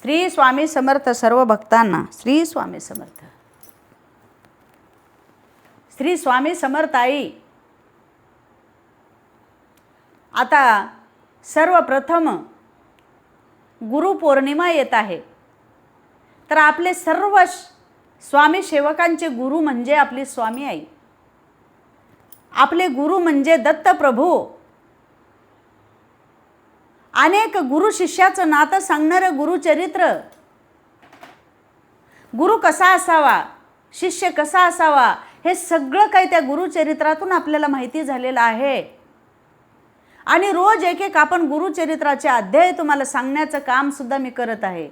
श्री स्वामी समर्थ सर्व भक्तांना श्री स्वामी समर्थ. श्री स्वामी समर्थ आई. आता सर्वप्रथम गुरुपौर्णिमा येत आहे, तर आपले सर्व स्वामी सेवकांचे गुरु म्हणजे आपली स्वामी आई. आपले गुरु म्हणजे दत्तप्रभू. अनेक गुरु शिष्याचं नातं सांगणारं गुरुचरित्र. गुरु कसा असावा, शिष्य कसा असावा, हे सगळं काही त्या गुरुचरित्रातून आपल्याला माहिती झालेलं आहे. आणि रोज एक एक आपण गुरुचरित्राचे अध्याय तुम्हाला सांगण्याचं काम सुद्धा मी करत आहे.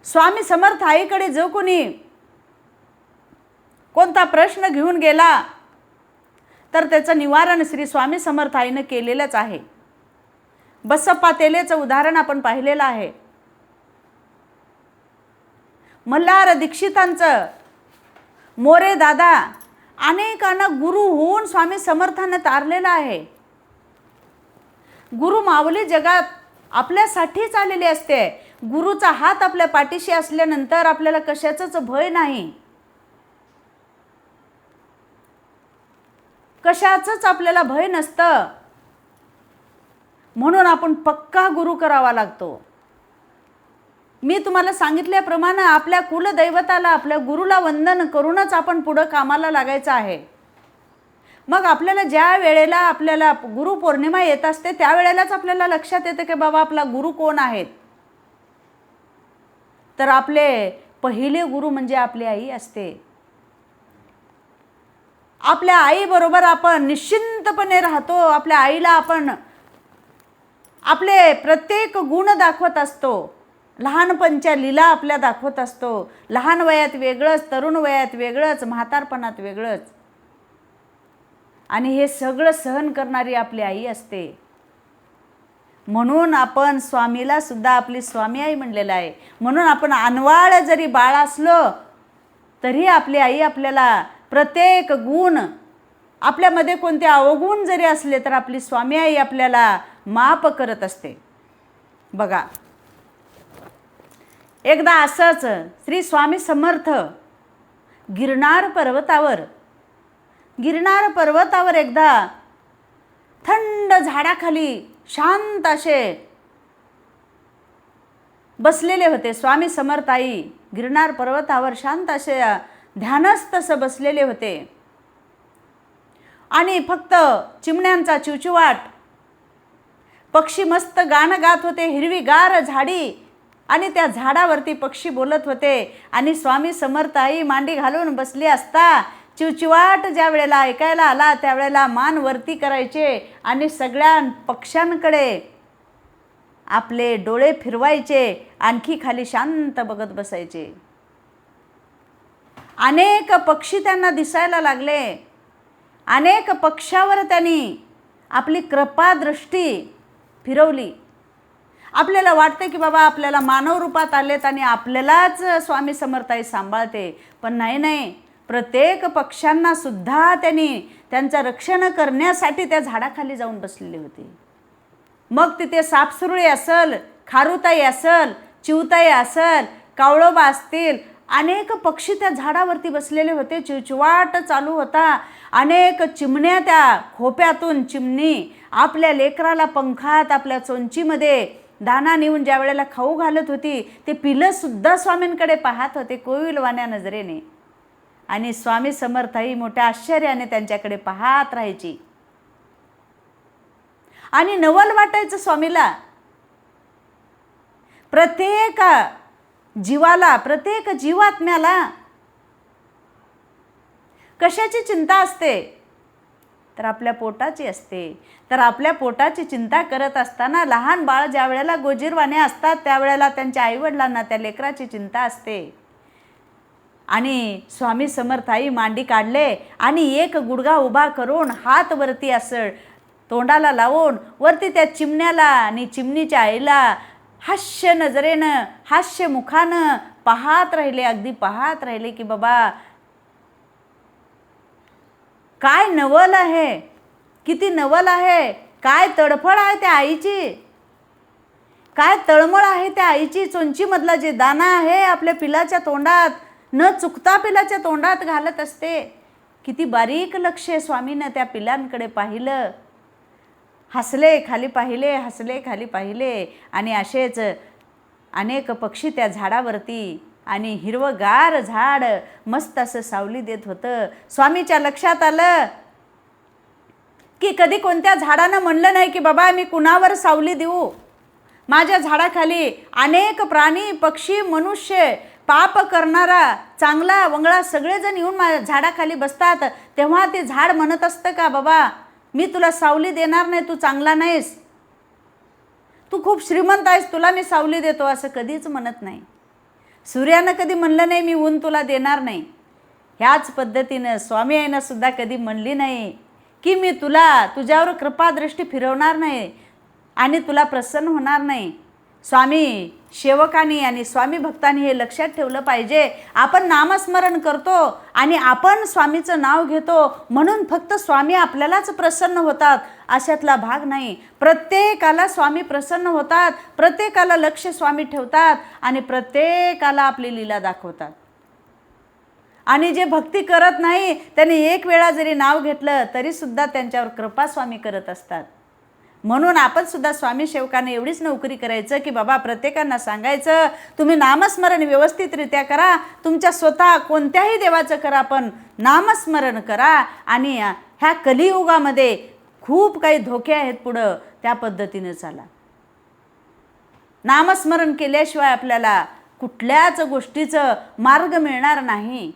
स्वामी समर्थ आईकडे जो कोणी कोणता प्रश्न घेऊन गेला तर त्याचं निवारण श्री स्वामी समर्थ आईनं केलेलंच आहे. बसप्पा तेलेचं उदाहरण आपण पाहिलेलं आहे. मल्हार दीक्षितांचं, मोरे दादा, अनेकांना गुरु होऊन स्वामी समर्थांना तारलेलं आहे. गुरु माऊली जगात आपल्यासाठीच आलेली असते. गुरुचा हात आपल्या पाठीशी असल्यानंतर आपल्याला कशाचंच भय नाही, कशाचंच आपल्याला भय नसतं. म्हणून आपण पक्का गुरु करावा लागतो. मी तुम्हाला सांगितल्याप्रमाणे आपल्या कुलदैवताला, आपल्या गुरुला वंदन करूनच आपण पुढं कामाला लागायचं आहे. मग आपल्याला ज्या वेळेला आपल्याला गुरुपौर्णिमा येत असते त्यावेळेलाच आपल्याला लक्षात येते की बाबा आपला गुरु कोण आहेत. तर आपले पहिले गुरु म्हणजे आपली आई असते. आपल्या आईबरोबर आपण निश्चिंतपणे राहतो. आपल्या आईला आपण आपले प्रत्येक गुण दाखवत असतो. लहानपणच्या लीला आपल्या दाखवत असतो. लहान वयात वेगळंच, तरुण वयात वेगळंच, म्हातारपणात वेगळंच. आणि हे सगळं सहन करणारी आपली आई असते. म्हणून आपण स्वामीला सुद्धा आपली स्वामी आई म्हणलेलं आहे. म्हणून आपण अनवाळ जरी बाळ असलो तरी आपली आई आपल्याला प्रत्येक गुण, आपल्यामध्ये कोणते अवगुण जरी असले तर आपली स्वामी आई आपल्याला माफ करत असते. बघा, एकदा असंच श्री स्वामी समर्थ गिरनार पर्वतावर एकदा थंड झाडाखाली शांत असे बसलेले होते. स्वामी समर्थ आई गिरनार पर्वतावर शांत असे ध्यानस्थ असं बसलेले होते. आणि फक्त चिमण्यांचा चिवचिवाट, पक्षी मस्त गाणं गात होते. हिरवीगार झाडी आणि त्या झाडावरती पक्षी बोलत होते. आणि स्वामी समर्थ आई मांडी घालून बसली असता चिवचिवाट ज्या वेळेला ऐकायला आला त्यावेळेला मान वरती करायचे आणि सगळ्या पक्ष्यांकडे आपले डोळे फिरवायचे, आणखी खाली शांत बघत बसायचे. अनेक पक्षी त्यांना दिसायला लागले. अनेक पक्ष्यावर त्यांनी आपली कृपा दृष्टी फिरवली. आपल्याला वाटते की बाबा आपल्याला मानव रूपात आलेत आणि आपल्यालाच स्वामी समर्थ आई सांभाळते, पण नाही, प्रत्येक पक्ष्यांना सुद्धा त्यांनी त्यांचं रक्षण करण्यासाठी त्या झाडाखाली जाऊन बसलेले होते. मग तिथे सापसुरळी असल, खारुताई असल, चिवताई असल, कावळोबा असतील, अनेक पक्षी त्या झाडावरती बसलेले होते. चिवचिवाट चालू होता. अनेक चिमण्या त्या खोप्यातून चिमणी आपल्या लेकराला पंखात, आपल्या चोंचीमध्ये दाना नेऊन ज्या वेळेला खाऊ घालत होती, ते पिलं सुद्धा स्वामींकडे पाहत होते कोविलवाण्या नजरेने. आणि स्वामी समर्थ आई मोठ्या आश्चर्याने त्यांच्याकडे पाहत राहायची. आणि नवल वाटायचं स्वामीला. प्रत्येक जीवाला, प्रत्येक जीवात्म्याला कशाची चिंता असते तर आपल्या पोटाची असते. तर आपल्या पोटाची चिंता करत असताना लहान बाळ ज्या वेळेला गोजीरवाणे असतात त्यावेळेला त्यांच्या आईवडिलांना त्या लेकराची चिंता असते. आणि स्वामी समर्थ आई मांडी काढले आणि एक गुडघा उभा करून हात वरती असं तोंडाला लावून वरती त्या चिमण्याला आणि चिमणीच्या आईला हास्य नजरेनं, हास्य मुखानं पाहत राहिले. अगदी पाहत राहिले की बाबा काय नवल आहे, किती नवल आहे, काय तडफड आहे त्या आईची. काय तळमळ आहे त्या आईची. चोंचीमधला जे दाणा आहे आपल्या पिलाच्या तोंडात न चुकता पिलाच्या तोंडात घालत असते. किती बारीक लक्ष स्वामीनं त्या पिलांकडे पाहिलं. हसले खाली पाहिले, हसले खाली पाहिले. आणि असेच अनेक पक्षी त्या झाडावरती, आणि हिरवंगार झाड मस्त असं सावली देत होतं. स्वामीच्या लक्षात आलं की कधी कोणत्या झाडानं म्हणलं नाही की बाबा मी कुणावर सावली देऊ. माझ्या झाडाखाली अनेक प्राणी, पक्षी, मनुष्य, पाप करणारा, चांगला वंगळा सगळेजण येऊन माझ्या झाडाखाली बसतात. तेव्हा ते झाड म्हणत असतं का बाबा मी तुला सावली देणार नाही, तू चांगला नाहीस, तू खूप श्रीमंत आहेस, तुला मी सावली देतो, असं कधीच म्हणत नाही. सूर्यानं कधी म्हणलं नाही मी ऊन तुला देणार नाही. ह्याच पद्धतीनं स्वामी आईनं सुद्धा कधी म्हणली नाही की मी तुला तुझ्यावर कृपादृष्टी फिरवणार नाही आणि तुला प्रसन्न होणार नाही. स्वामी सेवकांनी आणि स्वामी भक्तांनी हे लक्षात ठेवलं पाहिजे. आपण नामस्मरण करतो आणि आपण स्वामीचं नाव घेतो म्हणून फक्त स्वामी आपल्यालाच प्रसन्न होतात अशातला भाग नाही. प्रत्येकाला स्वामी प्रसन्न होतात, प्रत्येकाला लक्ष स्वामी ठेवतात आणि प्रत्येकाला आपली लीला दाखवतात. आणि जे भक्ती करत नाही त्यांनी एक वेळा जरी नाव घेतलं तरीसुद्धा त्यांच्यावर कृपा स्वामी करत असतात. म्हणून आपण सुद्धा स्वामी सेवकाने एवढीच नोकरी करायचं की बाबा प्रत्येकांना सांगायचं तुम्ही नामस्मरण व्यवस्थितरित्या करा. तुमच्या स्वतः कोणत्याही देवाचं करा पण नामस्मरण करा. आणि ह्या कलियुगामध्ये खूप काही धोके आहेत पुढं, त्या पद्धतीने चाला. नामस्मरण केल्याशिवाय आपल्याला कुठल्याच गोष्टीचं मार्ग मिळणार नाही.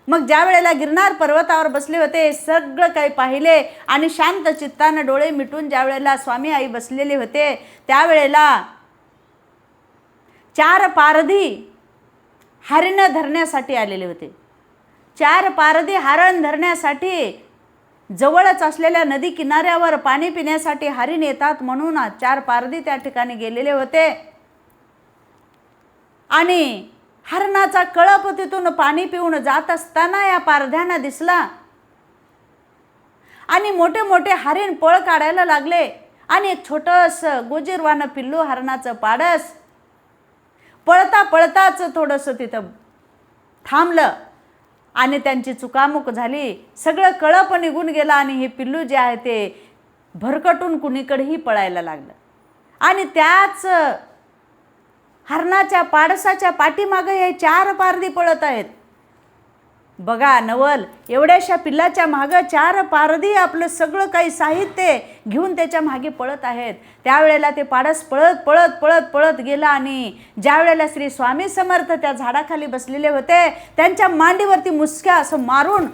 मग ज्या वेळेला गिरनार पर्वतावर बसले होते, सगळं काही पाहिले आणि शांत चित्तानं डोळे मिटून ज्या वेळेला स्वामी आई बसलेले होते त्यावेळेला 4 पारधी हरिण धरण्यासाठी आलेले होते. 4 पारधी हरण धरण्यासाठी जवळच असलेल्या नदी किनाऱ्यावर पाणी पिण्यासाठी हरिण येतात म्हणून 4 पारधी त्या ठिकाणी गेलेले होते. आणि हरणाचा कळप तिथून पाणी पिऊन जात असताना या पारध्यांना दिसला आणि मोठे मोठे हरिण पळ काढायला लागले. आणि एक छोटंसं गोजीरवानं पिल्लू हरणाचं पाडस पळता पळताच थोडंसं तिथं थांबलं आणि त्यांची चुकामुक झाली. सगळं कळप निघून गेलं आणि हे पिल्लू जे आहे ते भरकटून कुणीकडेही पळायला लागलं. आणि त्याच हरणाच्या पाडसाच्या पाठीमागे हे 4 पारधी पळत आहेत. बघा नवल, एवढ्याशा पिल्लाच्या मागं 4 पारधी आपलं सगळं काही साहित्य घेऊन त्याच्या मागे पळत आहेत. त्यावेळेला ते पाडस पळत पळत पळत पळत गेला आणि ज्या वेळेला श्री स्वामी समर्थ त्या झाडाखाली बसलेले होते त्यांच्या मांडीवरती मुसक्या असं मारून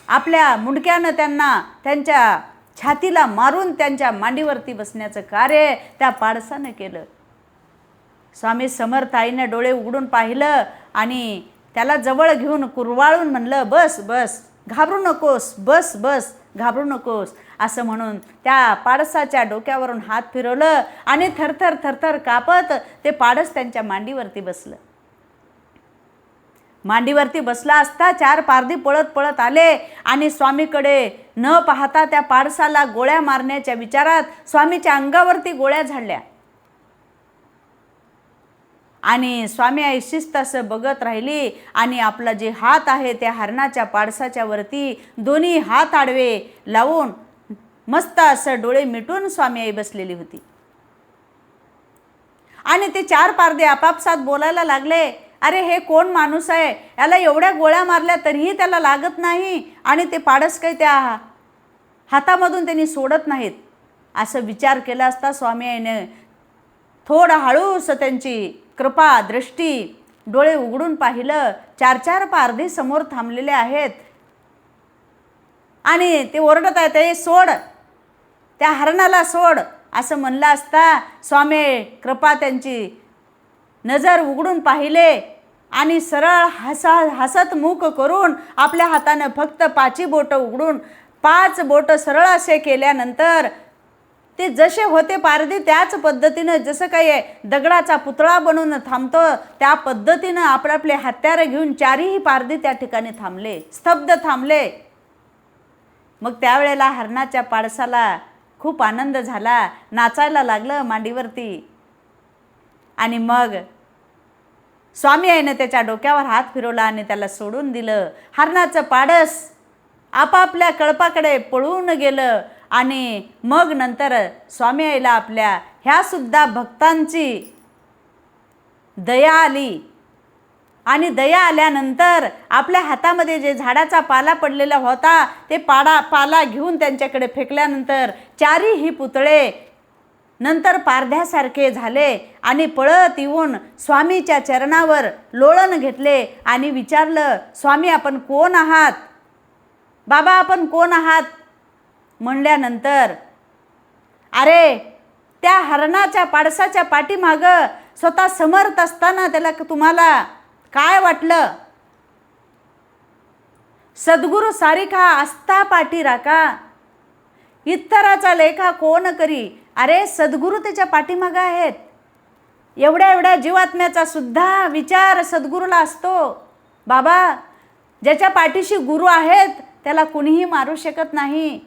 आपल्या मुंडक्यानं त्यांना त्यांच्या छातीला मारून त्यांच्या मांडीवरती बसण्याचं कार्य त्या पाडसानं केलं. स्वामी समर्थ आईने डोळे उघडून पाहिलं आणि त्याला जवळ घेऊन कुरवाळून म्हणलं बस बस, घाबरू नकोस, बस बस, घाबरू नकोस, असं म्हणून त्या पाडसाच्या डोक्यावरून हात फिरवलं आणि थरथर थरथर कापत ते पाडस त्यांच्या मांडीवरती बसलं. मांडीवरती बसला असता 4 पारधी पळत पळत आले आणि स्वामीकडे न पाहता त्या पाडसाला गोळ्या मारण्याच्या विचारात स्वामीच्या अंगावरती गोळ्या झाडल्या. आणि स्वामी आई शिस्त असं बघत राहिली आणि आपला जे हात आहे त्या हरणाच्या पाडसाच्या वरती दोन्ही हात आडवे लावून मस्त असं डोळे मिटून स्वामी आई बसलेली होती. आणि ते 4 पारधे आपापसात बोलायला लागले, अरे हे कोण माणूस आहे, याला एवढ्या गोळ्या मारल्या तरीही त्याला लागत नाही आणि ते पाडस काही त्या हातामधून त्यांनी सोडत नाहीत. असं विचार केला असता स्वामी आईने थोडं हळूस त्यांची कृपा दृष्टी डोळे उघडून पाहिलं. 4 पारधी समोर थांबलेले आहेत आणि ते ओरडत आहेत, ते सोड, त्या हरणाला सोड, असं म्हणलं असता स्वामी कृपा त्यांची नजर उघडून पाहिले आणि सरळ हसत मुख करून आपल्या हातानं फक्त 5 बोटं उघडून 5 बोटं सरळ असे केल्यानंतर ते जसे होते पारधी त्याच पद्धतीनं जसं काही दगडाचा पुतळा बनवून थांबतो त्या पद्धतीनं आपले हत्यारे घेऊन 4ही पारधी त्या ठिकाणी थांबले, स्तब्ध थांबले. मग त्यावेळेला हरणाच्या पाडसाला खूप आनंद झाला, नाचायला लागलं मांडीवरती. आणि मग स्वामी आईनं त्याच्या डोक्यावर हात फिरवला आणि त्याला सोडून दिलं. हरणाचं पाडस आपापल्या कळपाकडे पळून गेलं. आणि मग नंतर स्वामी आईला आपल्या ह्या सुद्धा भक्तांची दया आली. आणि दया आल्यानंतर आपल्या हातामध्ये जे झाडाचा पाला पडलेला होता ते पाला घेऊन त्यांच्याकडे फेकल्यानंतर चारीही पुतळे नंतर पारध्यासारखे झाले आणि पळत येऊन स्वामीच्या चरणावर लोळण घेतले आणि विचारलं, स्वामी आपण कोण आहात? बाबा आपण कोण आहात? म्हणल्यानंतर अरे त्या हरणाच्या पाडसाच्या पाठीमागं स्वतः समर्थ असताना त्याला तुम्हाला काय वाटलं? सद्गुरु सारिखा आस्था पाठी राखा, इतराचा लेखा कोण करी. अरे सद्गुरु त्याच्या पाठीमागं आहेत. एवढ्या जीवात्म्याचा सुद्धा विचार सद्गुरूला असतो. बाबा ज्याच्या पाठीशी गुरु आहेत त्याला कुणीही मारू शकत नाही,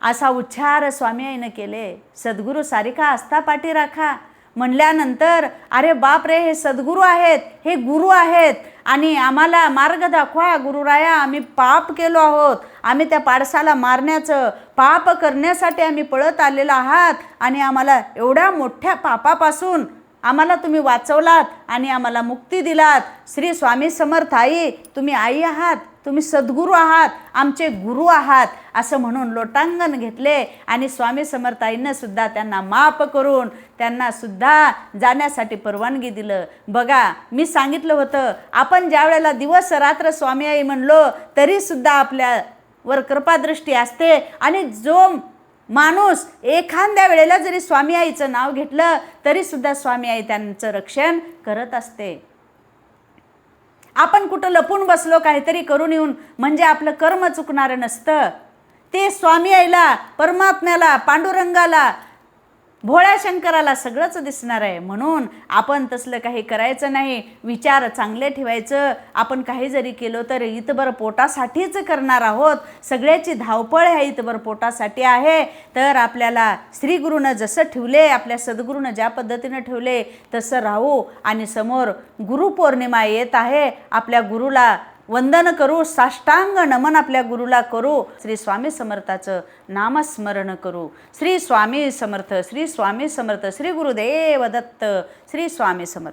असा उच्चार स्वामी आईनं केले. सद्गुरु सारिखा आस्था पाठी राखा म्हणल्यानंतर अरे बाप रे, हे सद्गुरू आहेत, हे गुरु आहेत आणि आम्हाला मार्ग दाखवा गुरुराया. आम्ही पाप केलो आहोत, आम्ही त्या पाडसाला मारण्याचं पाप करण्यासाठी आम्ही पळत आलेलो आहात आणि आम्हाला एवढ्या मोठ्या पापापासून आम्हाला तुम्ही वाचवलात आणि आम्हाला मुक्ती दिलात. श्री स्वामी समर्थ आई, तुम्ही आई आहात, तुम्ही सद्गुरू आहात, आमचे गुरु आहात, असं म्हणून लोटांगण घेतले. आणि स्वामी समर्थ आईनं सुद्धा त्यांना माफ करून त्यांना सुद्धा जाण्यासाठी परवानगी दिलं. बघा मी सांगितलं होतं, आपण ज्या वेळेला दिवस रात्र स्वामी आई म्हणलो तरीसुद्धा आपल्यावर कृपादृष्टी असते. आणि जो माणूस एखाद्या वेळेला जरी स्वामी आईचं नाव घेतलं तरीसुद्धा स्वामी आई त्यांचं रक्षण करत असते. आपण कुठं लपून बसलो काहीतरी करून येऊन म्हणजे आपलं कर्म चुकणारं नसतं. ते स्वामी आईला, परमात्म्याला, पांडुरंगाला, भोळ्या शंकराला सगळंच दिसणार आहे. म्हणून आपण तसलं काही करायचं नाही, विचार चांगले ठेवायचं. आपण काही जरी केलं तर इतभर पोटासाठीच करणार आहोत. सगळ्याची धावपळ ह्या इतभर पोटासाठी आहे. तर आपल्याला श्री गुरुनं जसं ठेवले, आपल्या सद्गुरूनं ज्या पद्धतीनं ठेवले तसं राहू. आणि समोर गुरुपौर्णिमा येत आहे, आपल्या गुरुला वंदन करू, साष्टांग नमन आपल्या गुरुला करू. श्री स्वामी समर्थाचं नामस्मरण करू. श्री स्वामी समर्थ, श्री स्वामी समर्थ, श्री गुरुदेव दत्त, श्री स्वामी समर्थ.